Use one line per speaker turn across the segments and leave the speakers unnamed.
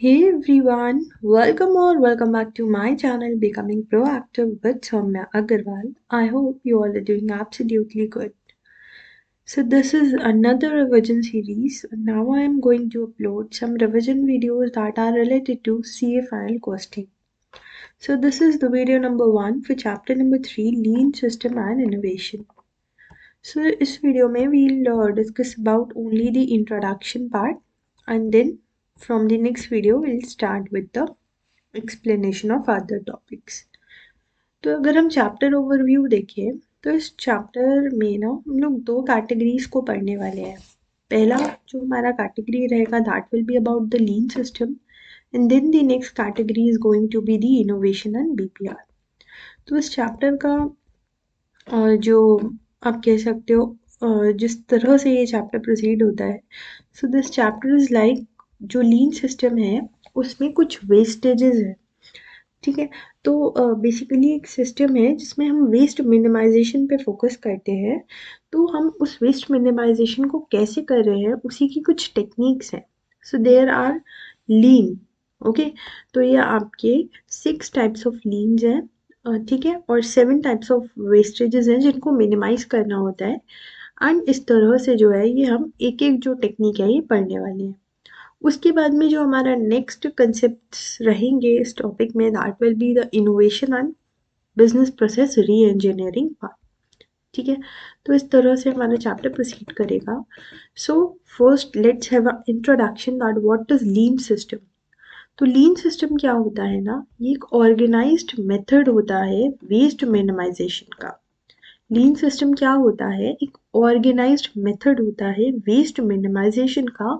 Hey everyone, welcome back to my channel Becoming Proactive with Soumya Agarwal. I hope you all are doing absolutely good. So this is another revision series. Now I am going to upload some revision videos that are related to CA final costing. So this is the video number 1 for chapter number 3, Lean System and Innovation. So इस video में we'll discuss about only the introduction part and then from the next video we'll start with the explanation of other topics. तो अगर हम chapter overview देखें तो इस chapter में ना हम लोग दो कैटेगरीज को पढ़ने वाले हैं. पहला जो हमारा कैटेगरी रहेगा that will be about the lean system and then the next category is going to be the innovation and BPR. तो इस चैप्टर का जो आप कह सकते हो जिस तरह से ये चैप्टर प्रोसीड होता है, so this chapter is like जो लीन सिस्टम है उसमें कुछ वेस्टेजेस है. ठीक है, तो बेसिकली एक सिस्टम है जिसमें हम वेस्ट मिनिमाइजेशन पे फोकस करते हैं. तो हम उस वेस्ट मिनिमाइजेशन को कैसे कर रहे हैं उसी की कुछ टेक्निक्स हैं. So there are lean. Okay, तो ये आपके 6 टाइप्स ऑफ लीन्स हैं. ठीक है, और 7 टाइप्स ऑफ वेस्टेजेस हैं जिनको मिनिमाइज करना होता है. एंड इस तरह से जो है ये हम एक एक जो टेक्निक है ये पढ़ने वाले हैं. उसके बाद में जो हमारा नेक्स्ट कंसेप्ट्स रहेंगे इस टॉपिक में that will B the innovation and business process री इंजीनियरिंग पार्ट. ठीक है, तो इस तरह से हमारा चैप्टर प्रोसीड करेगा. So first let's have a introduction that what is lean system. तो लीन सिस्टम क्या होता है ना, ये एक ऑर्गेनाइज्ड मेथड होता है वेस्ट मिनिमाइजेशन का. लीन सिस्टम क्या होता है, एक ऑर्गेनाइज्ड मेथड होता है वेस्ट मिनिमाइजेशन का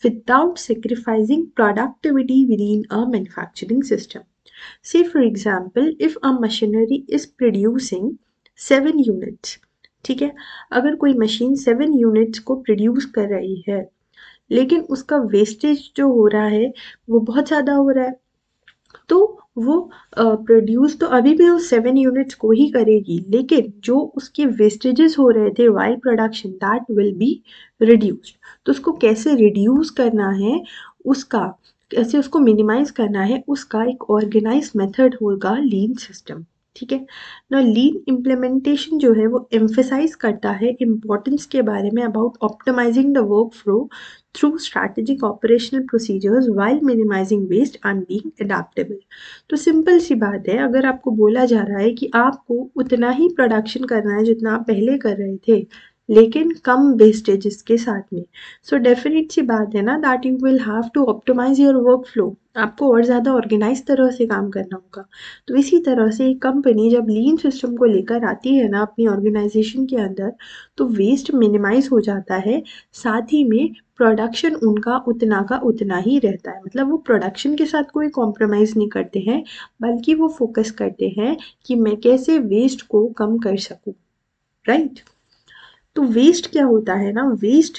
without sacrificing productivity within a manufacturing system. Say for example, if a machinery is producing 7 units, ठीक है, अगर कोई मशीन 7 यूनिट्स को प्रोड्यूस कर रही है लेकिन उसका वेस्टेज जो हो रहा है वो बहुत ज़्यादा हो रहा है, तो वो प्रोड्यूस तो अभी भी उस 7 यूनिट्स को ही करेगी लेकिन जो उसके वेस्टेजेस हो रहे थे while production that will be reduced. तो उसको कैसे रिड्यूस करना है, उसका कैसे उसको मिनिमाइज करना है, उसका एक ऑर्गेनाइज मेथड होगा लीन सिस्टम. ठीक है ना, लीन इम्प्लीमेंटेशन जो है वो एम्फेसाइज करता है इम्पोर्टेंस के बारे में about optimising the workflow through strategic operational procedures while minimising waste and being adaptable. तो सिंपल सी बात है, अगर आपको बोला जा रहा है कि आपको उतना ही प्रोडक्शन करना है जितना आप पहले कर रहे थे लेकिन कम वेस्टेजेस के साथ में, सो डेफिनेट सी बात है ना that you will have to optimise your workflow. आपको और ज़्यादा ऑर्गेनाइज तरह से काम करना होगा. तो इसी तरह से एक कंपनी जब लीन सिस्टम को लेकर आती है ना अपनी ऑर्गेनाइजेशन के अंदर, तो वेस्ट मिनिमाइज हो जाता है, साथ ही में प्रोडक्शन उनका उतना का उतना ही रहता है. मतलब वो प्रोडक्शन के साथ कोई कॉम्प्रोमाइज़ नहीं करते हैं बल्कि वो फोकस करते हैं कि मैं कैसे वेस्ट को कम कर सकूं. राइट, तो वेस्ट क्या होता है ना, वेस्ट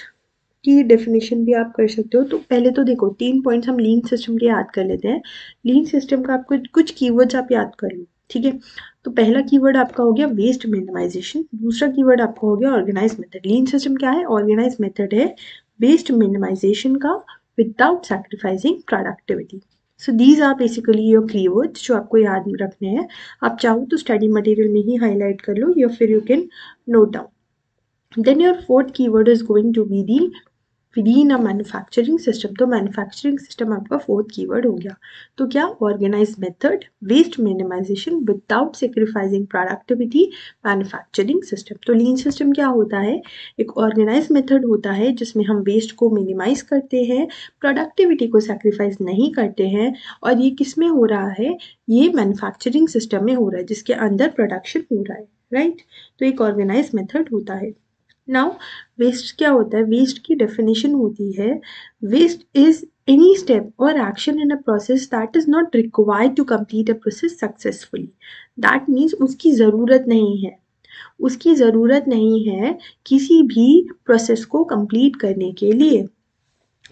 की डेफिनेशन भी आप कर सकते हो. तो पहले तो देखो 3 पॉइंट्स हम लीन सिस्टम के याद कर लेते हैं. लीन सिस्टम का आपको कुछ कीवर्ड्स आप याद कर लो. ठीक है, तो पहला कीवर्ड आपका हो गया वेस्ट मिनिमाइजेशन, दूसरा कीवर्ड आपका हो गया ऑर्गेनाइज मेथड. लीन सिस्टम क्या है, ऑर्गेनाइज मेथड है वेस्ट मिनिमाइजेशन का without sacrificing productivity. So these are basically your keywords जो आपको याद रखने हैं. आप चाहो तो स्टडी मटेरियल में ही हाईलाइट कर लो या फिर you can note down. Then your fourth keyword is going to be the within a manufacturing system. तो मैन्युफैक्चरिंग सिस्टम आपका फोर्थ कीवर्ड हो गया. तो क्या, organise method, waste minimisation without sacrificing productivity, manufacturing system. तो लीन सिस्टम क्या होता है, एक ऑर्गेनाइज मेथड होता है जिसमें हम वेस्ट को मिनिमाइज करते हैं, प्रोडक्टिविटी को सेक्रीफाइस नहीं करते हैं. और ये किस में हो रहा है, ये मैन्युफैक्चरिंग सिस्टम में हो रहा है जिसके अंदर प्रोडक्शन हो रहा है. राइट, तो एक ऑर्गेनाइज मेथड होता है. नाउ वेस्ट क्या होता है, वेस्ट की डेफिनेशन होती है, वेस्ट इज एनी स्टेप और action in a process that is not required to complete a process successfully. That means उसकी ज़रूरत नहीं है, उसकी ज़रूरत नहीं है किसी भी प्रोसेस को कंप्लीट करने के लिए,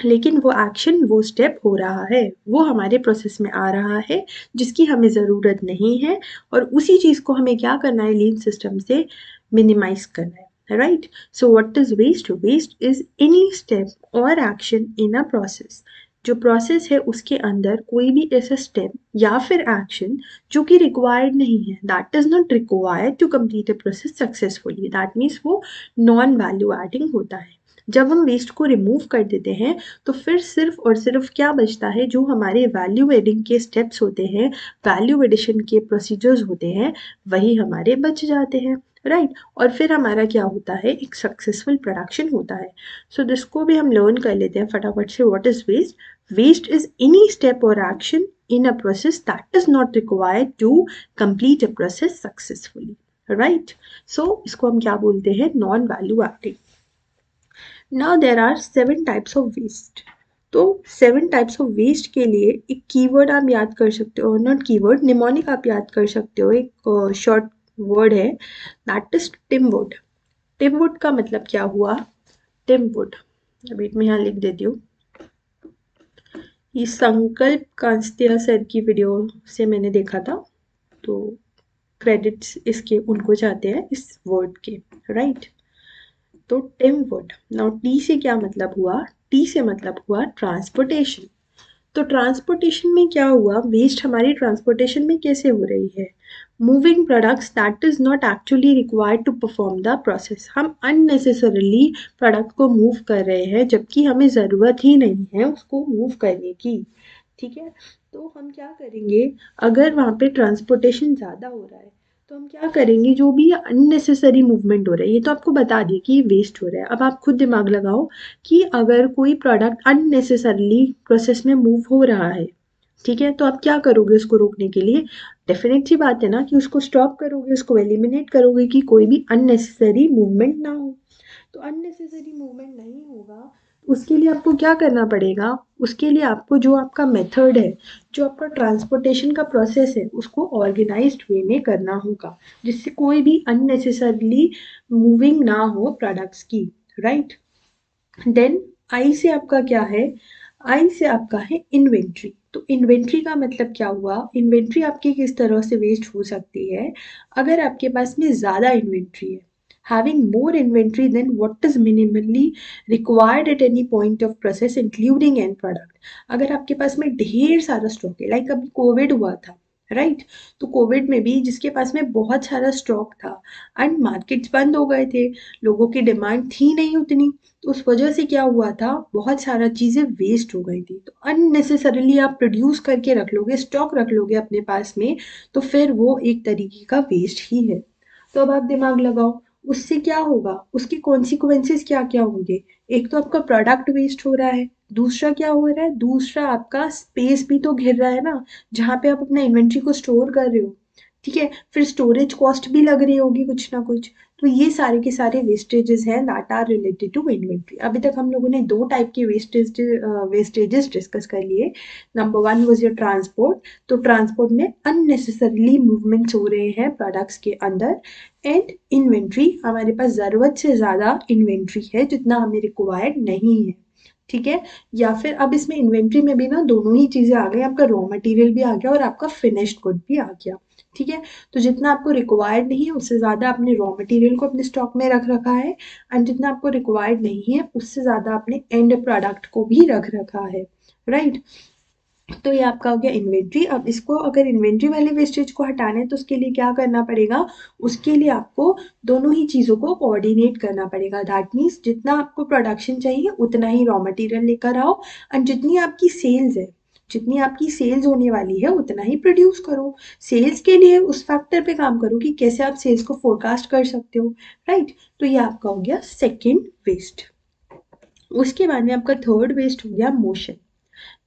लेकिन वो एक्शन, वो स्टेप हो रहा है, वो हमारे प्रोसेस में आ रहा है जिसकी हमें ज़रूरत नहीं है, और उसी चीज़ को हमें क्या करना है, लीन सिस्टम से मिनिमाइज करना है. Right, so what is waste? Waste is any step or action in a process जो प्रोसेस है उसके अंदर कोई भी ऐसा स्टेप या फिर एक्शन जो कि रिक्वायर्ड नहीं है, that is not required to complete a process successfully, that means वो नॉन वैल्यू एडिंग होता है। जब हम वेस्ट को रिमूव कर देते हैं तो फिर सिर्फ और सिर्फ क्या बचता है, जो हमारे वैल्यू एडिंग के स्टेप्स होते हैं, वैल्यू एडिशन के प्रोसीजर्स होते हैं, वही हमारे बच जाते हैं, राइट और फिर हमारा क्या होता है, एक सक्सेसफुल प्रोडक्शन होता है। सो जिसको भी हम लर्न कर लेते हैं फटाफट से, what is waste? Waste is any step और action in a process that is not required to complete a process successfully, right. So इसको हम क्या बोलते हैं, non value adding. Now there are 7 types of waste. तो 7 types of waste के लिए एक कीवर्ड आप याद कर सकते हो, नॉट कीवर्ड, निमोनिक आप याद कर सकते हो, एक शॉर्ट वर्ड है, दैट इज टिमवुड। टिमवुड का मतलब क्या हुआ? टिमवुड, अभी मैं यहाँ लिख देती हूँ, ये संकल्प कांस्तिया सर की वीडियो से मैंने देखा था, तो क्रेडिट्स इसके उनको जाते हैं इस वर्ड के, राइट। तो टिमवुड। नाउ टी से क्या मतलब हुआ? टी से मतलब हुआ ट्रांसपोर्टेशन। तो ट्रांसपोर्टेशन में क्या हुआ, वेस्ट हमारी ट्रांसपोर्टेशन में कैसे हो रही है? Moving products that is not actually required to perform the process. हम अननेसेसरली प्रोडक्ट को मूव कर रहे हैं जबकि हमें ज़रूरत ही नहीं है उसको मूव करने की, ठीक है। तो हम क्या करेंगे, अगर वहाँ पे ट्रांसपोर्टेशन ज़्यादा हो रहा है तो हम क्या करेंगे, जो भी अननेसेसरी मूवमेंट हो रहा है, ये तो आपको बता दिए कि ये वेस्ट हो रहा है। अब आप खुद दिमाग लगाओ कि अगर कोई प्रोडक्ट अननेसेसरली प्रोसेस में मूव हो रहा है, ठीक है, तो आप क्या करोगे उसको रोकने के लिए? डेफिनेट सी बात है ना कि उसको स्टॉप करोगे, उसको एलिमिनेट करोगे कि कोई भी अननेसेसरी मूवमेंट ना हो। तो अननेसेसरी मूवमेंट नहीं होगा, उसके लिए आपको क्या करना पड़ेगा? उसके लिए आपको जो आपका मेथड है, जो आपका ट्रांसपोर्टेशन का प्रोसेस है, उसको ऑर्गेनाइज्ड वे में करना होगा, जिससे कोई भी अननेसेसरली मूविंग ना हो प्रोडक्ट्स की, राइट। देन आई से आपका क्या है? आई से आपका है इन्वेंट्री। तो इन्वेंट्री का मतलब क्या हुआ? इन्वेंट्री आपकी किस तरह से वेस्ट हो सकती है? अगर आपके पास में ज़्यादा इन्वेंट्री है, having more inventory than what is minimally required at any point of process including end product। अगर आपके पास में ढेर सारा स्टॉक है, लाइक अभी कोविड हुआ था, राइट, तो कोविड में भी जिसके पास में बहुत सारा स्टॉक था एंड मार्केट्स बंद हो गए थे, लोगों की डिमांड थी नहीं उतनी, तो उस वजह से क्या हुआ था, बहुत सारा चीज़ें वेस्ट हो गई थी। तो अननेसेसरीली आप प्रोड्यूस करके रख लोगे, स्टॉक रख लोगे अपने पास में, तो फिर वो एक तरीके का वेस्ट ही है। तो अब आप दिमाग लगाओ, उससे क्या होगा, उसके कॉन्सिक्वेंसेस क्या क्या होंगे? एक तो आपका प्रोडक्ट वेस्ट हो रहा है, दूसरा क्या हो रहा है, दूसरा आपका स्पेस भी तो घिर रहा है ना, जहाँ पे आप अपना इन्वेंट्री को स्टोर कर रहे हो, ठीक है, फिर स्टोरेज कॉस्ट भी लग रही होगी कुछ ना कुछ। तो ये सारे के सारे वेस्टेजेस हैं that are related to inventory. अभी तक हम लोगों ने 2 टाइप के वेस्टेजेस डिस्कस कर लिए। Number 1 was your transport. तो ट्रांसपोर्ट में अननेसेसरली मूवमेंट्स हो रहे हैं प्रोडक्ट्स के अंदर। एंड इन्वेंट्री, हमारे पास ज़रूरत से ज़्यादा इन्वेंट्री है जितना हमें रिक्वायर्ड नहीं है, ठीक है। या फिर अब इसमें इन्वेंट्री में भी ना दोनों ही चीज़ें आ गई, आपका रॉ मटेरियल भी आ गया और आपका फिनिश्ड गुड भी आ गया, ठीक है। तो जितना आपको रिक्वायर्ड नहीं है उससे ज़्यादा आपने रॉ मटेरियल को अपने स्टॉक में रख रखा है, एंड जितना आपको रिक्वायर्ड नहीं है उससे ज़्यादा आपने एंड प्रोडक्ट को भी रख रखा है, राइट। तो ये आपका हो गया इन्वेंट्री। अब इसको अगर इन्वेंट्री वाले वेस्टेज को हटाना है तो उसके लिए क्या करना पड़ेगा? उसके लिए आपको दोनों ही चीज़ों को कोऑर्डिनेट करना पड़ेगा। दैट मीन्स जितना आपको प्रोडक्शन चाहिए उतना ही रॉ मटेरियल लेकर आओ, एंड जितनी आपकी सेल्स है, जितनी आपकी सेल्स होने वाली है उतना ही प्रोड्यूस करो। सेल्स के लिए उस फैक्टर पे काम करो कि कैसे आप सेल्स को फोरकास्ट कर सकते हो, राइट। तो ये आपका हो गया सेकेंड वेस्ट। उसके बाद में आपका थर्ड वेस्ट हो गया मोशन।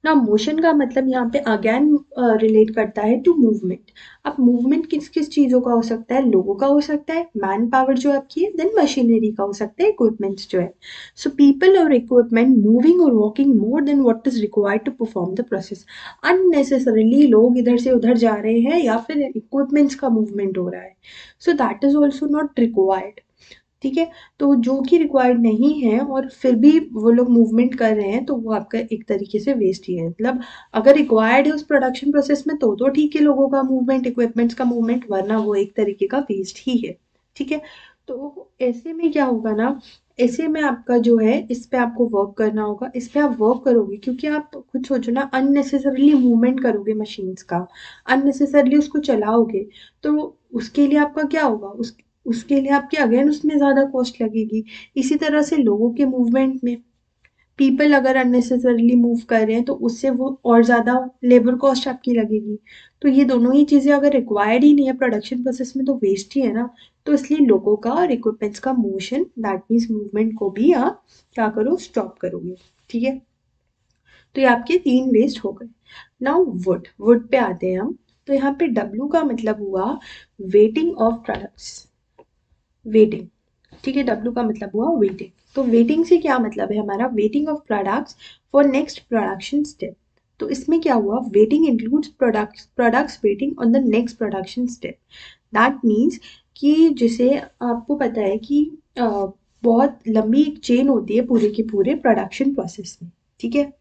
ना मोशन का मतलब यहाँ पे अगेन रिलेट करता है टू मूवमेंट। अब मूवमेंट किस किस चीज़ों का हो सकता है? लोगों का हो सकता है, मैन पावर जो आपकी है, देन मशीनरी का हो सकता है, इक्विपमेंट्स जो है। सो पीपल और इक्विपमेंट मूविंग और walking more than what is required to perform the process. Unnecessarily लोग इधर से उधर जा रहे हैं या फिर इक्विपमेंट्स का मूवमेंट हो रहा है, सो that is also not required, ठीक है। तो जो कि रिक्वायर्ड नहीं है और फिर भी वो लोग मूवमेंट कर रहे हैं तो वो आपका एक तरीके से वेस्ट ही है। मतलब अगर रिक्वायर्ड है उस प्रोडक्शन प्रोसेस में तो ठीक है लोगों का मूवमेंट, इक्विपमेंट्स का मूवमेंट, वरना वो एक तरीके का वेस्ट ही है, ठीक है। तो ऐसे में क्या होगा ना, ऐसे में आपका जो है इस पे आपको वर्क करना होगा, इस पे आप वर्क करोगे क्योंकि आप खुद सोचो ना, अननेसेसरली मूवमेंट करोगे मशीन्स का, अननेसेसरली उसको चलाओगे, तो उसके लिए आपका क्या होगा, उसके लिए आपकी अगेन उसमें ज़्यादा कॉस्ट लगेगी। इसी तरह से लोगों के मूवमेंट में पीपल अगर अननेसेसरली मूव कर रहे हैं तो उससे वो और ज़्यादा लेबर कॉस्ट आपकी लगेगी। तो ये दोनों ही चीज़ें अगर रिक्वायर्ड ही नहीं है प्रोडक्शन प्रोसेस में तो वेस्ट ही है ना। तो इसलिए लोगों का और इक्विपमेंट्स का मोशन, दैट मीन्स मूवमेंट को भी आप क्या करो, स्टॉप करोगे। ठीक है, तो ये आपके 3 वेस्ट हो गए। नाउ वुड, वुड पे आते हैं हम। तो यहाँ पे डब्ल्यू का मतलब हुआ वेटिंग ऑफ प्रोडक्ट्स, वेटिंग। ठीक है, डब्ल्यू का मतलब हुआ वेटिंग। तो वेटिंग से क्या मतलब है हमारा, waiting of products for next production step. तो इसमें क्या हुआ, waiting includes products waiting on the next production step. That means कि जैसे आपको पता है कि बहुत लंबी एक चेन होती है पूरे के पूरे प्रोडक्शन प्रोसेस में। ठीक है,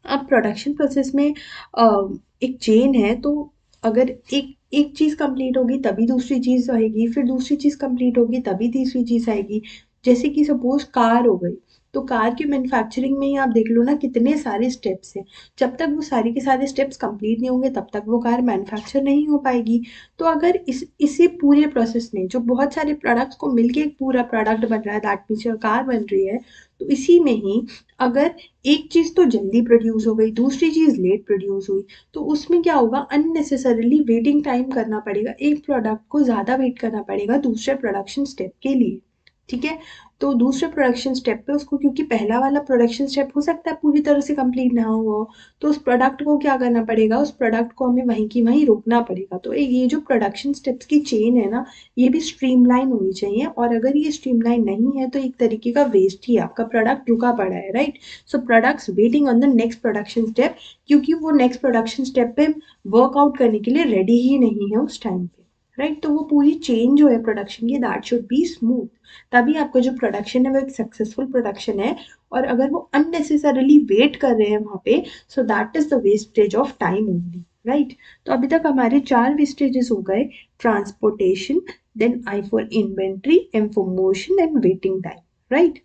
अब प्रोडक्शन प्रोसेस में एक चेन है, तो अगर एक एक चीज़ कंप्लीट होगी तभी दूसरी चीज़ आएगी, फिर दूसरी चीज़ कंप्लीट होगी तभी तीसरी चीज़ आएगी। जैसे कि सपोज कार हो गई, तो कार की मैन्युफैक्चरिंग में ही आप देख लो ना कितने सारे स्टेप्स हैं। जब तक वो सारे के सारे स्टेप्स कंप्लीट नहीं होंगे तब तक वो कार मैन्युफैक्चर नहीं हो पाएगी। तो अगर इसी पूरे प्रोसेस में जो बहुत सारे प्रोडक्ट्स को मिलके एक पूरा प्रोडक्ट बन रहा है, दैट मीन्स कार बन रही है, तो इसी में ही अगर एक चीज़ तो जल्दी प्रोड्यूस हो गई, दूसरी चीज़ लेट प्रोड्यूस हुई, तो उसमें क्या होगा, अननेसेसरीली वेटिंग टाइम करना पड़ेगा, एक प्रोडक्ट को ज़्यादा वेट करना पड़ेगा दूसरे प्रोडक्शन स्टेप के लिए। ठीक है, तो दूसरे प्रोडक्शन स्टेप पे उसको, क्योंकि पहला वाला प्रोडक्शन स्टेप हो सकता है पूरी तरह से कंप्लीट ना हुआ हो, तो उस प्रोडक्ट को क्या करना पड़ेगा, उस प्रोडक्ट को हमें वहीं की वहीं रोकना पड़ेगा। तो ये जो प्रोडक्शन स्टेप्स की चेन है ना, ये भी स्ट्रीमलाइन होनी चाहिए, और अगर ये स्ट्रीमलाइन नहीं है तो एक तरीके का वेस्ट ही है, आपका प्रोडक्ट रुका पड़ा है, right. So products waiting on the next production step, क्योंकि वो नेक्स्ट प्रोडक्शन स्टेप पे वर्कआउट करने के लिए रेडी ही नहीं है उस टाइम पे, राइट। तो वो पूरी चेन जो है प्रोडक्शन की, दैट शुड बी स्मूथ, तभी आपका जो प्रोडक्शन है वो एक सक्सेसफुल प्रोडक्शन है। और अगर वो अननेसेसरली वेट कर रहे हैं वहां पे, so that is the wastage of time only, right. तो अभी तक हमारे 4 वेस्टेजेस हो गए, transportation, then I for inventory, M for motion and waiting time, right.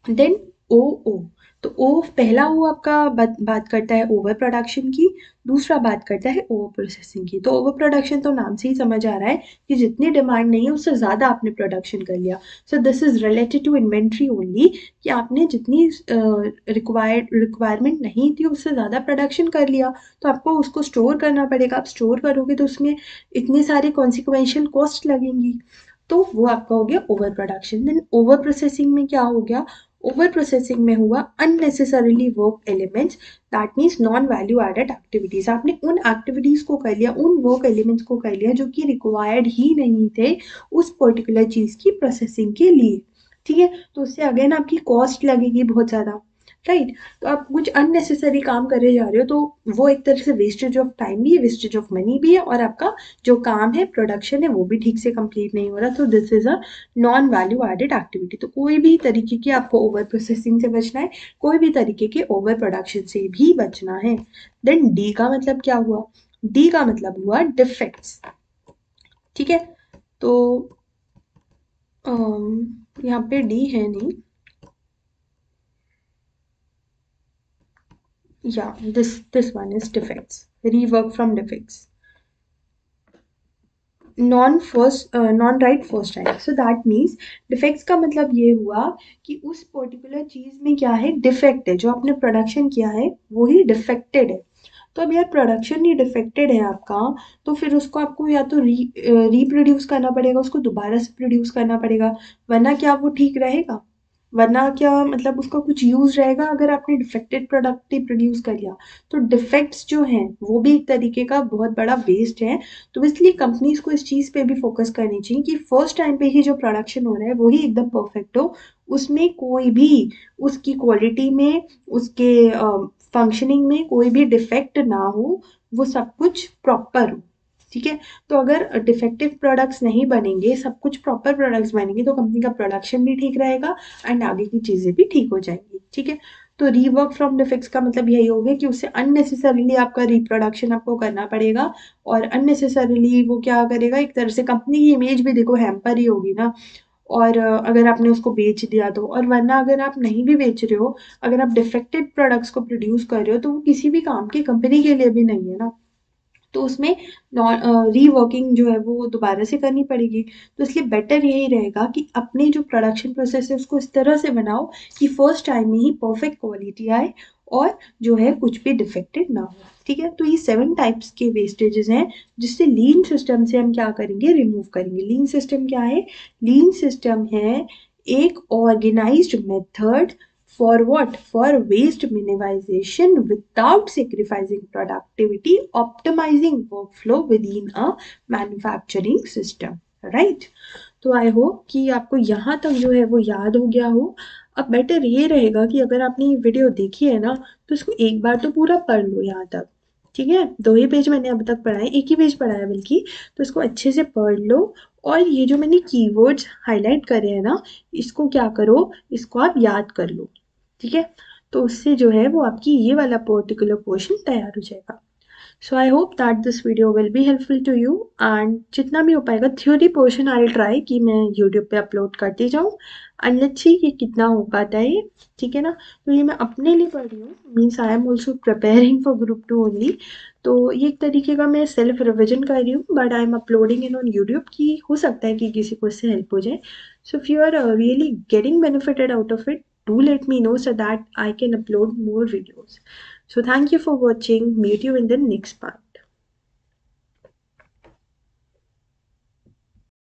Then O, तो ओ, पहला ओ आपका बात करता है ओवर प्रोडक्शन की, दूसरा बात करता है ओवर प्रोसेसिंग की। तो ओवर प्रोडक्शन तो नाम से ही समझ आ रहा है कि जितनी डिमांड नहीं है उससे ज़्यादा आपने प्रोडक्शन कर लिया। So this is related to inventory only, कि आपने जितनी रिक्वायरमेंट नहीं थी उससे ज़्यादा प्रोडक्शन कर लिया, तो आपको उसको स्टोर करना पड़ेगा। आप स्टोर करोगे तो उसमें इतने सारे कॉन्सिक्वेंशियल कॉस्ट लगेंगी, तो वो आपका हो गया over production. Then over processing में क्या हो गया, ओवर प्रोसेसिंग में हुआ unnecessarily work elements, that means non value added activities. आपने उन एक्टिविटीज को कर लिया, उन वर्क एलिमेंट्स को कर लिया जो कि रिक्वायर्ड ही नहीं थे उस पर्टिकुलर चीज की प्रोसेसिंग के लिए। ठीक है, तो उससे अगेन आपकी कॉस्ट लगेगी बहुत ज्यादा, राइट। तो आप कुछ अननेसेसरी काम करे जा रहे हो, तो वो एक तरह से वेस्टेज ऑफ टाइम भी है, वेस्टेज ऑफ मनी भी है, और आपका जो काम है, प्रोडक्शन है, वो भी ठीक से कंप्लीट नहीं हो रहा। तो this is a non value added activity. तो कोई भी तरीके की आपको ओवर प्रोसेसिंग से बचना है, कोई भी तरीके के ओवर प्रोडक्शन से भी बचना है। देन डी का मतलब क्या हुआ, डी का मतलब हुआ डिफेक्ट्स। ठीक है, तो यहाँ पे डी है नहीं, या this one is defects, rework from defects, non right first time. So that means defects का मतलब ये हुआ कि उस पर्टिकुलर चीज में क्या है, डिफेक्ट है, जो आपने प्रोडक्शन किया है वो ही डिफेक्टेड है। तो अब यार प्रोडक्शन ही डिफेक्टेड है आपका, तो फिर उसको आपको या तो रीप्रोड्यूस करना पड़ेगा, उसको दोबारा से प्रोड्यूस करना पड़ेगा, वरना क्या वो ठीक रहेगा, वरना क्या मतलब उसका कुछ यूज रहेगा अगर आपने डिफेक्टेड प्रोडक्ट ही प्रोड्यूस कर लिया। तो डिफेक्ट्स जो हैं वो भी एक तरीके का बहुत बड़ा वेस्ट है। तो इसलिए कंपनीज को इस चीज पे भी फोकस करनी चाहिए कि फर्स्ट टाइम पे ही जो प्रोडक्शन हो रहा है वो ही एकदम परफेक्ट हो, उसमें कोई भी उसकी क्वालिटी में, उसके फंक्शनिंग में कोई भी डिफेक्ट ना हो, वो सब कुछ प्रॉपर हो। ठीक है, तो अगर डिफेक्टिव प्रोडक्ट्स नहीं बनेंगे, सब कुछ प्रॉपर प्रोडक्ट्स बनेंगे, तो कंपनी का प्रोडक्शन भी ठीक रहेगा एंड आगे की चीजें भी ठीक हो जाएंगी। ठीक है, तो रीवर्क फ्रॉम डिफेक्ट्स का मतलब यही हो गया कि उससे अननेसेसरीली आपका रिप्रोडक्शन आपको करना पड़ेगा, और अननेसेसरीली वो क्या करेगा, एक तरह से कंपनी की इमेज भी देखो हैम्पर ही होगी ना। और अगर आपने उसको बेच दिया तो, और वरना अगर आप नहीं भी बेच रहे हो, अगर आप डिफेक्टेड प्रोडक्ट्स को प्रोड्यूस कर रहे हो तो वो किसी भी काम की कंपनी के लिए भी नहीं है ना। तो उसमें रीवर्किंग जो है वो दोबारा से करनी पड़ेगी। तो इसलिए बेटर यही रहेगा कि अपने जो प्रोडक्शन प्रोसेस है उसको इस तरह से बनाओ कि फर्स्ट टाइम में ही परफेक्ट क्वालिटी आए और जो है कुछ भी डिफेक्टेड ना हो। ठीक है, तो ये 7 टाइप्स के वेस्टेजेस हैं जिससे लीन सिस्टम से हम क्या करेंगे, रिमूव करेंगे। लीन सिस्टम क्या है? लीन सिस्टम है एक organised method for what? For waste minimization without sacrificing productivity, optimizing workflow within a manufacturing system. Right? तो आई होप कि आपको यहाँ तक जो है वो याद हो गया हो। अब बेटर ये रहेगा कि अगर आपने ये वीडियो देखी है ना तो इसको एक बार तो पूरा पढ़ लो यहाँ तक। ठीक है, 2 ही पेज मैंने अब तक पढ़ा है, एक ही पेज पढ़ा है बल्कि। तो इसको अच्छे से पढ़ लो और ये जो मैंने कीवर्ड्स हाईलाइट करे हैं ना, इसको क्या करो, इसको आप याद कर लो। ठीक है, तो उससे जो है वो आपकी ये वाला पर्टिकुलर पोर्शन तैयार हो जाएगा। So I hope that this video will be helpful to you, and जितना भी हो पाएगा थ्योरी पोर्शन आई ट्राई कि मैं यूट्यूब पे अपलोड करती जाऊँ, एंड लेट्स सी कि कितना हो पाता है ये। ठीक है ना, तो ये मैं अपने लिए पढ़ रही हूँ, means I am also preparing for group 2 only. तो ये एक तरीके का मैं सेल्फ रिविजन कर रही हूँ, but I am uploading in on YouTube कि हो सकता है कि किसी को इससे हेल्प हो जाए। So if you are really getting benefited out of it, do let me know so that I can upload more videos. So thank you for watching. Meet you in the next part.